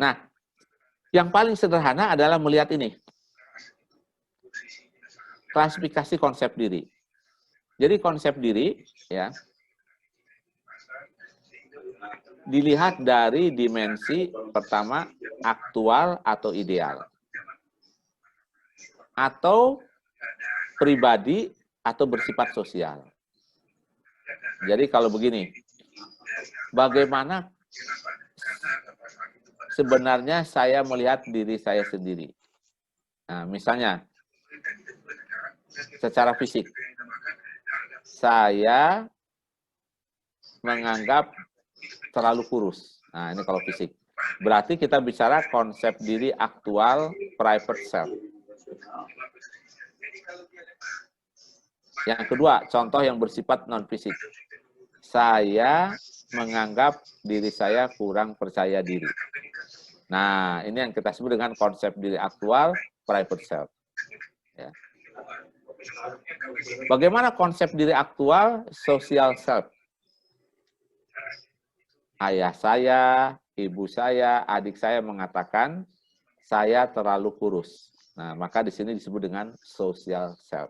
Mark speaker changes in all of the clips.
Speaker 1: Nah, yang paling sederhana adalah melihat ini. Klasifikasi konsep diri. Jadi konsep diri ya dilihat dari dimensi pertama aktual atau ideal. Atau pribadi atau bersifat sosial. Jadi kalau begini, bagaimana sebenarnya saya melihat diri saya sendiri? Nah, misalnya, secara fisik, saya menganggap terlalu kurus. Nah, ini kalau fisik. Berarti kita bicara konsep diri aktual, private self. Yang kedua, contoh yang bersifat non-fisik. Saya menganggap diri saya kurang percaya diri. Nah, ini yang kita sebut dengan konsep diri aktual, private self. Ya. Bagaimana konsep diri aktual, social self? Ayah saya, ibu saya, adik saya mengatakan saya terlalu kurus. Nah, maka di sini disebut dengan social self.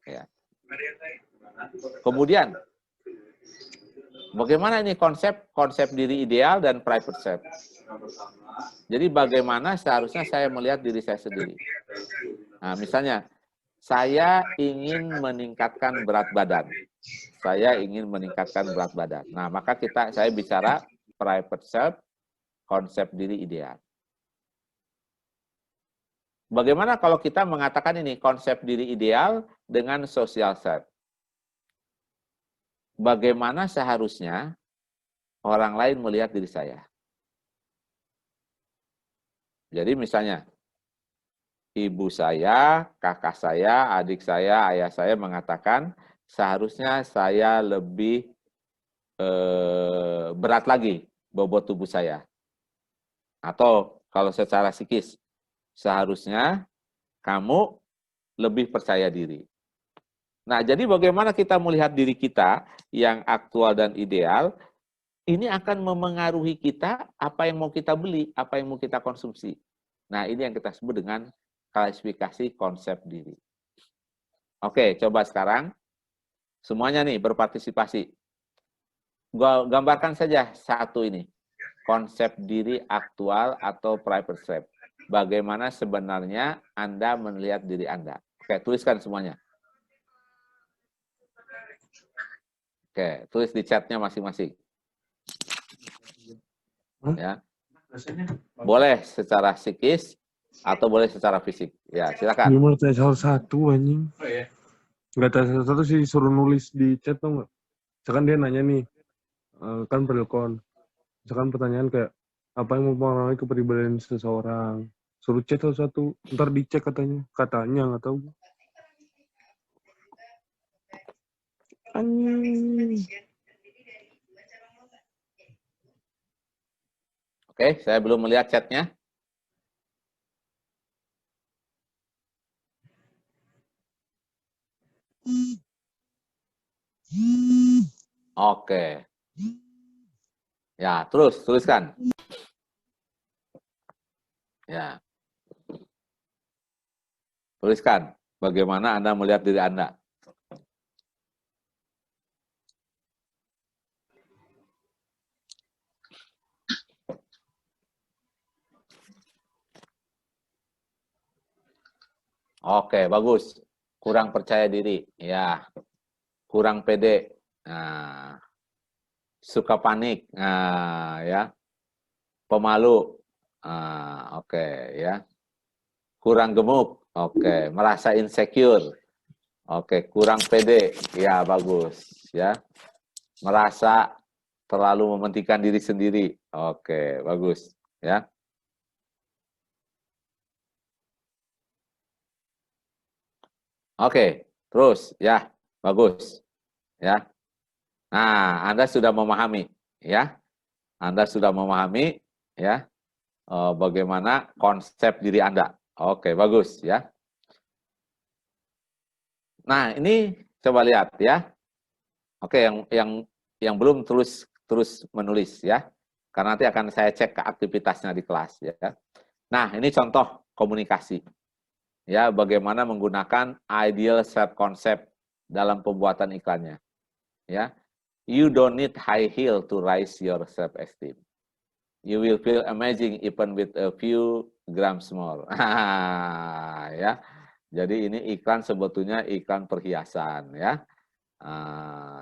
Speaker 1: Ya. Kemudian, bagaimana ini konsep diri ideal dan private self? Jadi bagaimana seharusnya saya melihat diri saya sendiri? Nah, misalnya, saya ingin meningkatkan berat badan. Saya ingin meningkatkan berat badan. Nah, maka saya bicara private self, konsep diri ideal. Bagaimana kalau kita mengatakan ini konsep diri ideal dengan social self? Bagaimana seharusnya orang lain melihat diri saya? Jadi misalnya, ibu saya, kakak saya, adik saya, ayah saya mengatakan seharusnya saya lebih berat lagi bobot tubuh saya. Atau kalau secara psikis, seharusnya kamu lebih percaya diri. Nah, jadi bagaimana kita melihat diri kita yang aktual dan ideal, ini akan memengaruhi kita apa yang mau kita beli, apa yang mau kita konsumsi. Nah, ini yang kita sebut dengan klasifikasi konsep diri. Oke, coba sekarang semuanya nih berpartisipasi. Gambarkan saja satu ini, konsep diri aktual atau private self. Bagaimana sebenarnya Anda melihat diri Anda. Oke, tuliskan semuanya. Oke, tulis di chatnya masing-masing. Ya, boleh secara psikis atau boleh secara fisik. Ya, silakan.
Speaker 2: Ini mau tanya salah satu anjing. Nggak tanya salah satu sih, suruh nulis di chat tau nggak? Misalkan dia nanya nih, kan Prelkon. Misalkan pertanyaan kayak, apa yang mempengaruhi kepribadian seseorang? Suruh chat satu, ntar dicek katanya. Katanya, nggak tahu. Anjing.
Speaker 1: Oke, saya belum melihat chatnya. Oke. Ya, tuliskan. Ya. Tuliskan bagaimana Anda melihat diri Anda. Oke, bagus. Kurang percaya diri. Ya. Kurang pede. Nah. Suka panik. Nah, ya. Pemalu. Nah, oke, ya. Kurang gemuk. Oke, merasa insecure. Oke, kurang pede. Ya, bagus, ya. Merasa terlalu mementingkan diri sendiri. Oke, bagus, ya. Oke, terus ya, bagus. Ya. Nah, Anda sudah memahami, ya. Anda sudah memahami, ya, bagaimana konsep diri Anda. Oke, bagus, ya. Nah, ini coba lihat, ya. Oke, yang belum terus menulis, ya. Karena nanti akan saya cek ke aktivitasnya di kelas ya. Nah, ini contoh komunikasi. Ya, bagaimana menggunakan ideal self concept dalam pembuatan iklannya. Ya. You don't need high heel to raise your self esteem. You will feel amazing even with a few grams more. Ya. Jadi ini iklan sebetulnya iklan perhiasan ya.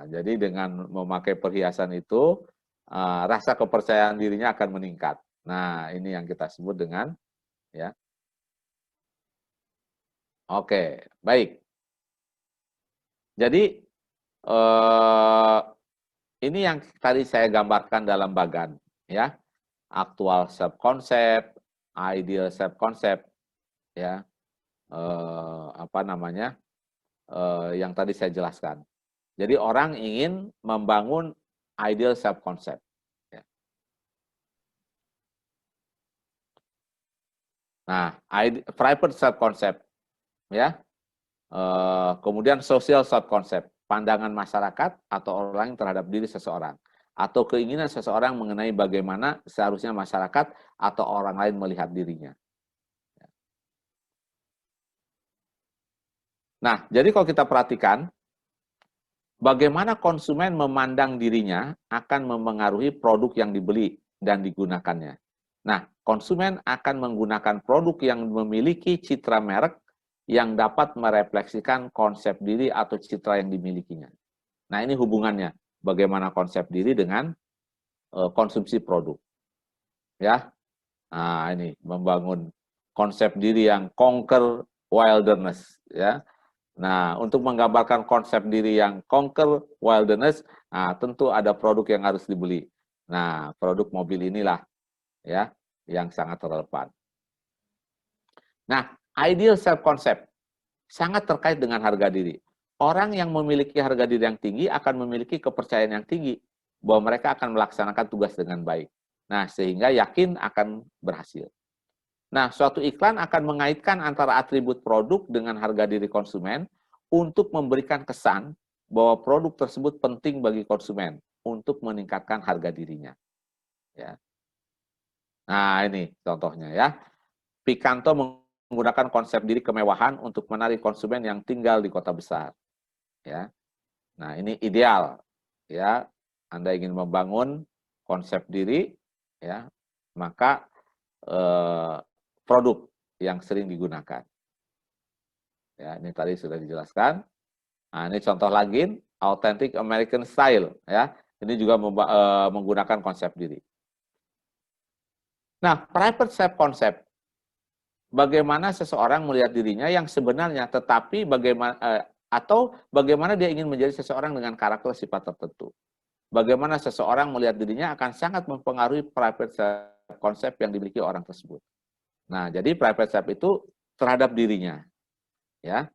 Speaker 1: Jadi dengan memakai perhiasan itu, rasa kepercayaan dirinya akan meningkat. Nah, ini yang kita sebut dengan, ya. Oke, baik. Jadi, ini yang tadi saya gambarkan dalam bagan, ya. Aktual self concept, ideal self concept, ya. Apa namanya? Yang tadi saya jelaskan. Jadi orang ingin membangun ideal self concept. Ya. Nah, private self concept, ya. Kemudian social self concept, pandangan masyarakat atau orang lain terhadap diri seseorang, atau keinginan seseorang mengenai bagaimana seharusnya masyarakat atau orang lain melihat dirinya. Nah, jadi kalau kita perhatikan, bagaimana konsumen memandang dirinya akan memengaruhi produk yang dibeli dan digunakannya. Nah, konsumen akan menggunakan produk yang memiliki citra merek yang dapat merefleksikan konsep diri atau citra yang dimilikinya. Nah, ini hubungannya. Bagaimana konsep diri dengan konsumsi produk. Ya. Nah, ini membangun konsep diri yang conquer wilderness, ya. Nah, untuk menggambarkan konsep diri yang conquer wilderness, nah, tentu ada produk yang harus dibeli. Nah, produk mobil inilah ya yang sangat relevan. Nah, ideal self concept sangat terkait dengan harga diri. Orang yang memiliki harga diri yang tinggi akan memiliki kepercayaan yang tinggi bahwa mereka akan melaksanakan tugas dengan baik. Nah, sehingga yakin akan berhasil. Nah, suatu iklan akan mengaitkan antara atribut produk dengan harga diri konsumen untuk memberikan kesan bahwa produk tersebut penting bagi konsumen untuk meningkatkan harga dirinya. Ya. Nah, ini contohnya ya. Picanto menggunakan konsep diri kemewahan untuk menarik konsumen yang tinggal di kota besar. Ya. Nah, ini ideal. Ya, Anda ingin membangun konsep diri, ya, maka produk yang sering digunakan. Ya, ini tadi sudah dijelaskan. Nah, ini contoh lagi, authentic American style, ya. Ini juga menggunakan konsep diri. Nah, private self concept, bagaimana seseorang melihat dirinya yang sebenarnya, tetapi bagaimana atau bagaimana dia ingin menjadi seseorang dengan karakter sifat tertentu. Bagaimana seseorang melihat dirinya akan sangat mempengaruhi private self concept yang dimiliki orang tersebut. Nah, jadi private self itu terhadap dirinya, ya.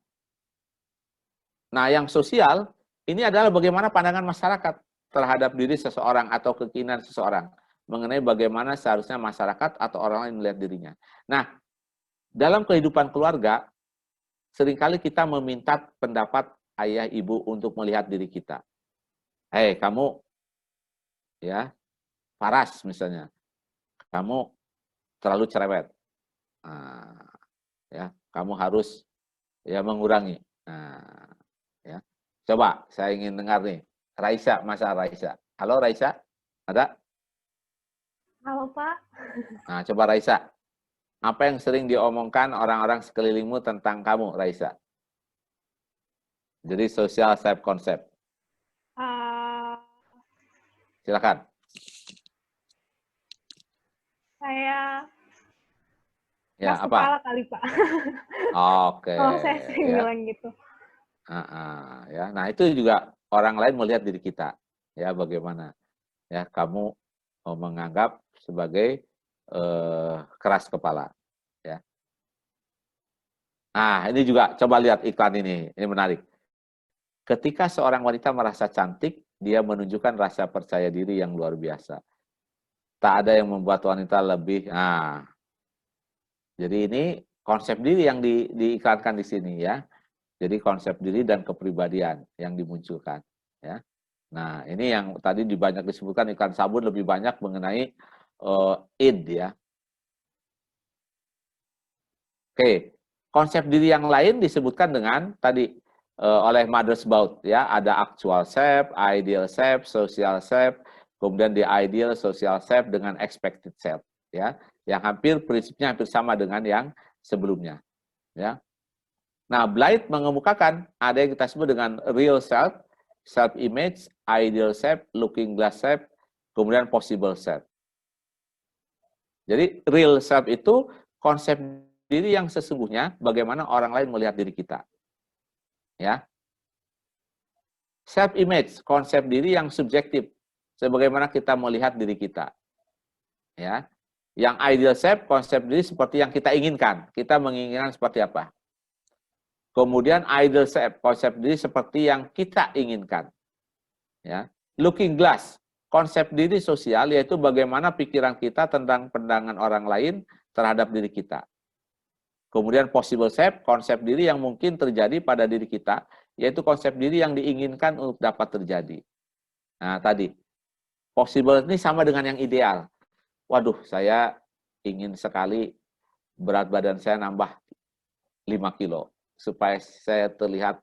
Speaker 1: Nah, yang sosial ini adalah bagaimana pandangan masyarakat terhadap diri seseorang atau keinginan seseorang mengenai bagaimana seharusnya masyarakat atau orang lain melihat dirinya. Nah, dalam kehidupan keluarga seringkali kita meminta pendapat ayah ibu untuk melihat diri kita. Hei, kamu ya, Paras misalnya. Kamu terlalu cerewet. Nah, ya, kamu harus ya mengurangi. Nah, ya. Coba saya ingin dengar nih. Raisa, masa Raisa. Halo Raisa, ada?
Speaker 3: Halo Pak.
Speaker 1: Nah, coba Raisa. Apa yang sering diomongkan orang-orang sekelilingmu tentang kamu, Raisa? Jadi social self concept. Silakan.
Speaker 3: Saya
Speaker 1: Ya,
Speaker 3: keras
Speaker 1: apa?
Speaker 3: kepala kali Pak.
Speaker 1: Oke.
Speaker 3: Kalau saya sering
Speaker 1: Ya.
Speaker 3: bilang gitu.
Speaker 1: Ya. Nah, itu juga orang lain melihat diri kita. Ya, bagaimana? Ya, kamu menganggap sebagai keras kepala. Ya. Nah, ini juga coba lihat iklan ini menarik. Ketika seorang wanita merasa cantik, dia menunjukkan rasa percaya diri yang luar biasa. Tak ada yang membuat wanita lebih. Nah, jadi ini konsep diri yang diiklankan di sini ya. Jadi konsep diri dan kepribadian yang dimunculkan. Ya. Nah, ini yang tadi banyak disebutkan iklan sabun lebih banyak mengenai id ya. Oke, konsep diri yang lain disebutkan dengan tadi oleh Mothersbaugh ya, ada actual self, ideal self, social self, kemudian the ideal social self dengan expected self ya, yang prinsipnya hampir sama dengan yang sebelumnya ya. Nah, Blight mengemukakan ada yang kita sebut dengan real self, self image, ideal self, looking glass self, kemudian possible self. Jadi real self itu konsep diri yang sesungguhnya, bagaimana orang lain melihat diri kita. Ya. Self image, konsep diri yang subjektif, sebagaimana kita melihat diri kita. Ya. Yang ideal self, konsep diri seperti yang kita inginkan. Kita menginginkan seperti apa? Kemudian ideal self, konsep diri seperti yang kita inginkan. Ya. Looking glass, konsep diri sosial yaitu bagaimana pikiran kita tentang pandangan orang lain terhadap diri kita. Kemudian possible self, konsep diri yang mungkin terjadi pada diri kita, yaitu konsep diri yang diinginkan untuk dapat terjadi. Nah, tadi, possible ini sama dengan yang ideal. Waduh, saya ingin sekali berat badan saya nambah 5 kilo, supaya saya terlihat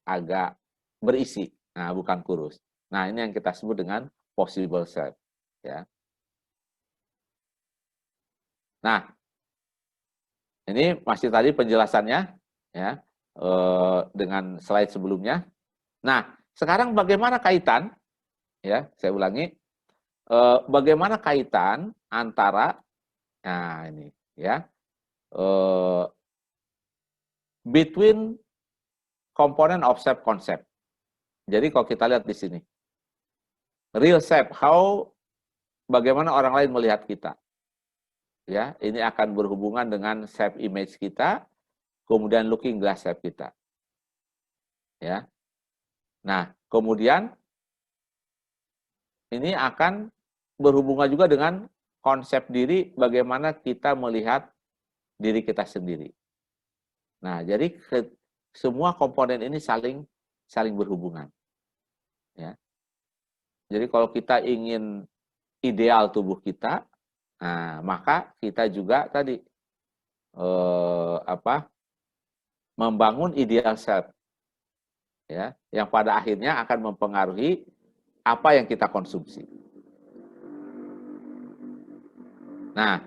Speaker 1: agak berisi, nah bukan kurus. Nah, ini yang kita sebut dengan possible self. Ya. Nah, ini masih tadi penjelasannya ya dengan slide sebelumnya. Nah, sekarang bagaimana kaitan ya, saya ulangi. Bagaimana kaitan antara nah ini ya between component of self concept. Jadi kalau kita lihat di sini. Real self, bagaimana orang lain melihat kita. Ya, ini akan berhubungan dengan self image kita, kemudian looking glass self kita. Ya. Nah, kemudian ini akan berhubungan juga dengan konsep diri bagaimana kita melihat diri kita sendiri. Nah, jadi semua komponen ini saling berhubungan. Ya. Jadi kalau kita ingin ideal tubuh kita, nah, maka kita juga tadi membangun ideal self. Ya, yang pada akhirnya akan mempengaruhi apa yang kita konsumsi. Nah,